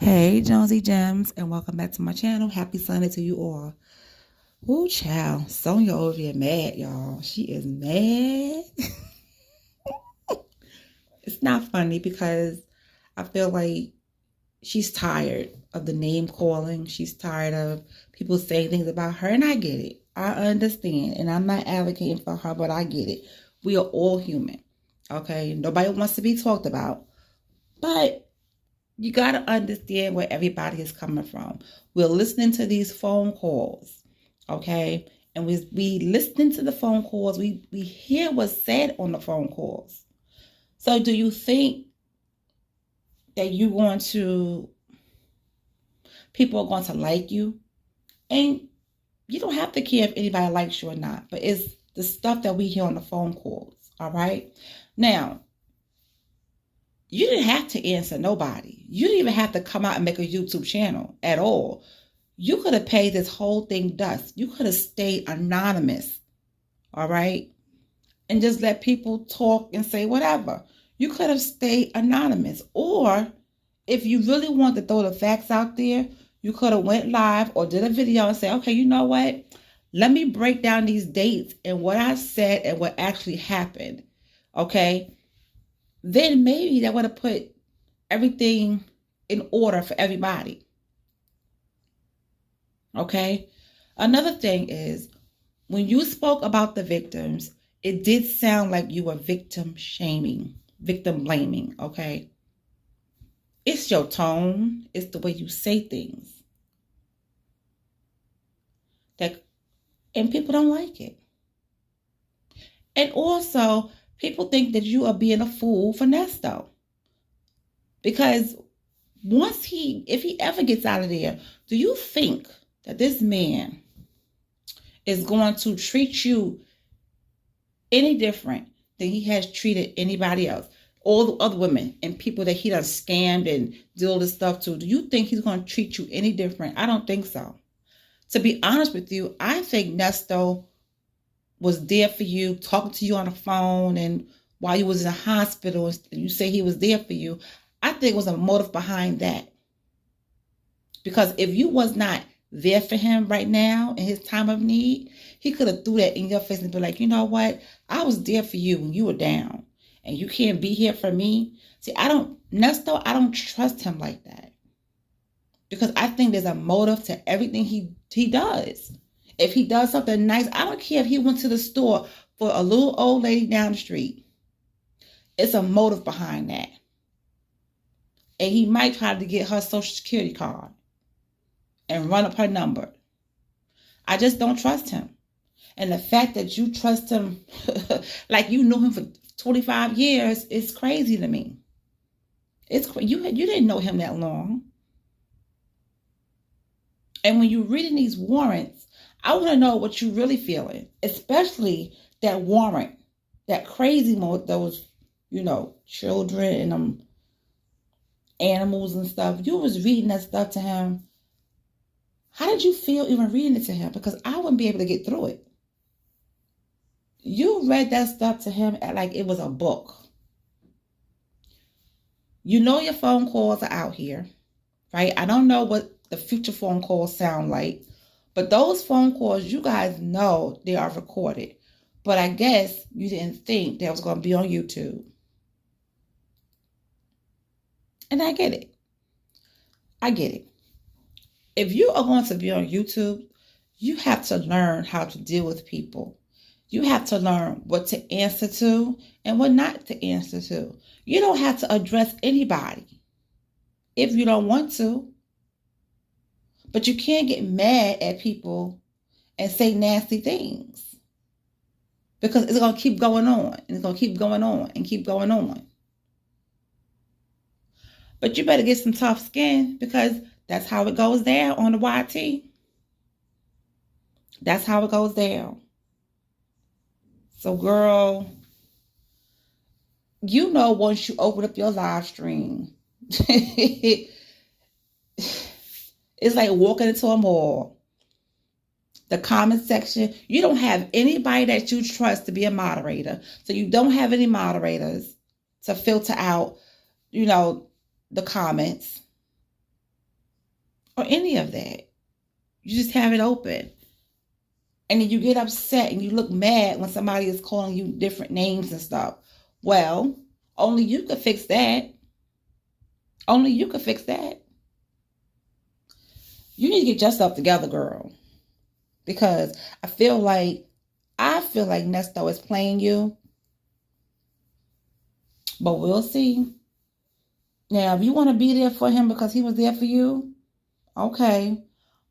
Hey, Jonesy Gems, and welcome back to my channel. Happy Sunday to you all. Ooh, child. Sonya over here mad, y'all. She is mad. It's not funny because I feel like she's tired of the name calling. She's tired of people saying things about her, and I get it. I understand, and I'm not advocating for her, but I get it. We are all human, okay? Nobody wants to be talked about, but you got to understand where everybody is coming from. We're listening to these phone calls, okay? And we listening to the phone calls. We hear what's said on the phone calls. So do you think that people are going to like you? And you don't have to care if anybody likes you or not, but it's the stuff that we hear on the phone calls, all right? Now, you didn't have to answer nobody. You didn't even have to come out and make a YouTube channel at all. You could have paid this whole thing dust. You could have stayed anonymous, all right? And just let people talk and say whatever. You could have stayed anonymous. Or if you really want to throw the facts out there, you could have went live or did a video and say, okay, you know what? Let me break down these dates and what I said and what actually happened, okay? Then maybe that would have put everything in order for everybody. Okay? Another thing is, when you spoke about the victims, it did sound like you were victim shaming, victim blaming, okay? It's your tone, it's the way you say things. And people don't like it. And also, people think that you are being a fool for Nesto. Because if he ever gets out of there, do you think that this man is going to treat you any different than he has treated anybody else? All the other women and people that he done scammed and did all this stuff to, do you think he's going to treat you any different? I don't think so. To be honest with you, I think Nesto was there for you, talking to you on the phone, and while you was in the hospital, and you say he was there for you. I think it was a motive behind that. Because if you was not there for him right now in his time of need, he could have threw that in your face and be like, you know what? I was there for you when you were down, and you can't be here for me. See, Nesto, I don't trust him like that. Because I think there's a motive to everything he does. If he does something nice, I don't care if he went to the store for a little old lady down the street. It's a motive behind that. And he might try to get her social security card and run up her number. I just don't trust him. And the fact that you trust him like you knew him for 25 years is crazy to me. You didn't know him that long. And when you're reading these warrants, I want to know what you're really feeling, especially that warrant, that crazy one with those, children and animals and stuff. You was reading that stuff to him. How did you feel even reading it to him? Because I wouldn't be able to get through it. You read that stuff to him like it was a book. You know your phone calls are out here, right? I don't know what the future phone calls sound like, but those phone calls, you guys know they are recorded. But I guess you didn't think that was going to be on YouTube. And I get it. I get it. If you are going to be on YouTube, you have to learn how to deal with people. You have to learn what to answer to and what not to answer to. You don't have to address anybody if you don't want to. But you can't get mad at people and say nasty things. Because it's going to keep going on. And it's going to keep going on and keep going on. But you better get some tough skin, because that's how it goes down on the YT. That's how it goes down. So, girl, once you open up your live stream, it's like walking into a mall. The comment section, you don't have anybody that you trust to be a moderator. So you don't have any moderators to filter out, the comments. or any of that. You just have it open. And then you get upset and you look mad when somebody is calling you different names and stuff. Well, only you could fix that. Only you could fix that. You need to get yourself together, girl. Because I feel like Nesto is playing you. But we'll see. Now, if you want to be there for him because he was there for you, okay.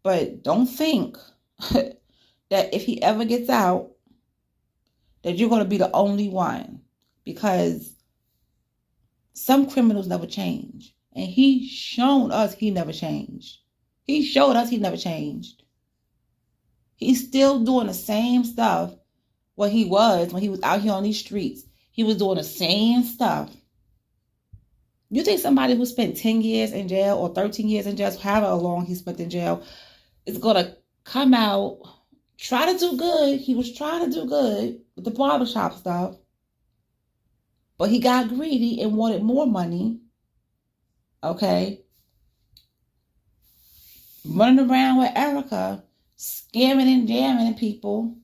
But don't think that if he ever gets out, that you're going to be the only one. Because some criminals never change. And he shown us he never changed. He showed us he never changed. He's still doing the same stuff what he was when he was out here on these streets. He was doing the same stuff. You think somebody who spent 10 years in jail or 13 years in jail, however long he spent in jail, is going to come out, try to do good? He was trying to do good with the barbershop stuff. But he got greedy and wanted more money. Okay? Running around with Erica, scamming and jamming people,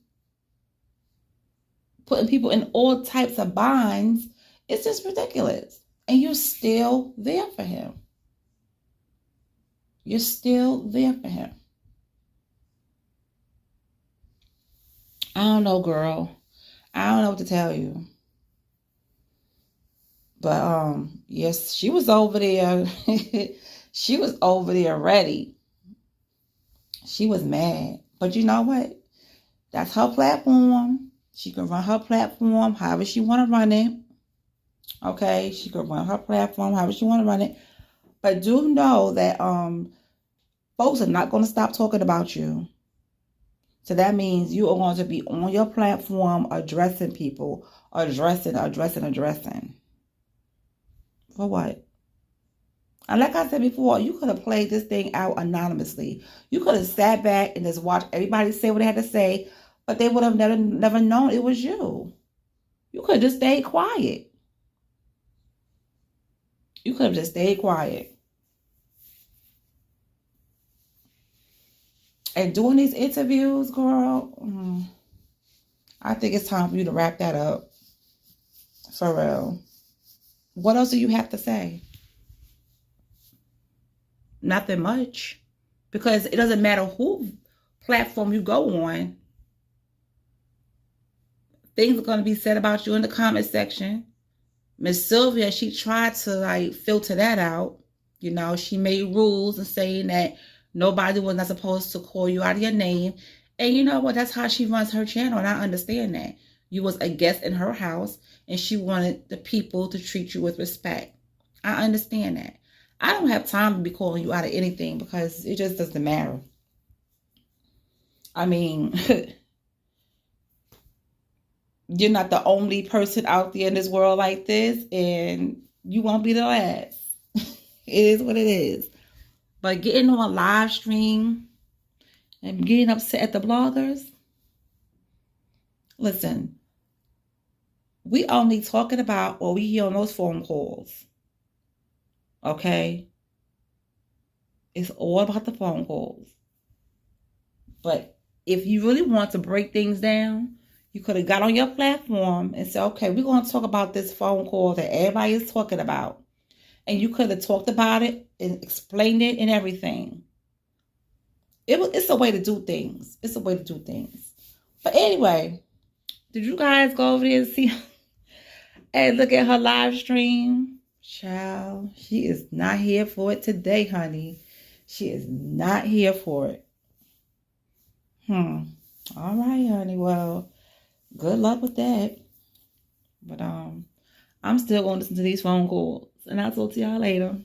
putting people in all types of binds. It's just ridiculous. And you're still there for him. You're still there for him. I don't know, girl. I don't know what to tell you. But yes, she was over there. She was over there ready. She was mad. But you know what? That's her platform. She can run her platform however she want to run it. Okay? She can run her platform however she want to run it. But do know that folks are not going to stop talking about you. So that means you are going to be on your platform addressing people. Addressing. For what? And like I said before, you could have played this thing out anonymously. You could have sat back and just watched everybody say what they had to say, but they would have never known it was you. You could have just stayed quiet. You could have just stayed quiet. And doing these interviews, girl, I think it's time for you to wrap that up. For real. What else do you have to say? Nothing much. Because it doesn't matter who platform you go on. Things are going to be said about you in the comment section. Miss Sylvia, she tried to filter that out. You know, she made rules and saying that nobody was not supposed to call you out of your name. And you know what? That's how she runs her channel. And I understand that. You was a guest in her house and she wanted the people to treat you with respect. I understand that. I don't have time to be calling you out of anything because it just doesn't matter. I mean, you're not the only person out there in this world like this, and you won't be the last. It is what it is. But getting on a live stream and getting upset at the bloggers, listen, we only talking about what we hear on those phone calls. Okay? It's all about the phone calls. But if you really want to break things down, you could have got on your platform and said, okay, we're going to talk about this phone call that everybody is talking about. And you could have talked about it and explained it and everything. It's a way to do things. It's a way to do things. But anyway, did you guys go over there and see and look at her live stream? Child, she is not here for it today, honey. She is not here for it. All right, honey. Well, good luck with that. But I'm still going to listen to these phone calls. And I'll talk to y'all later.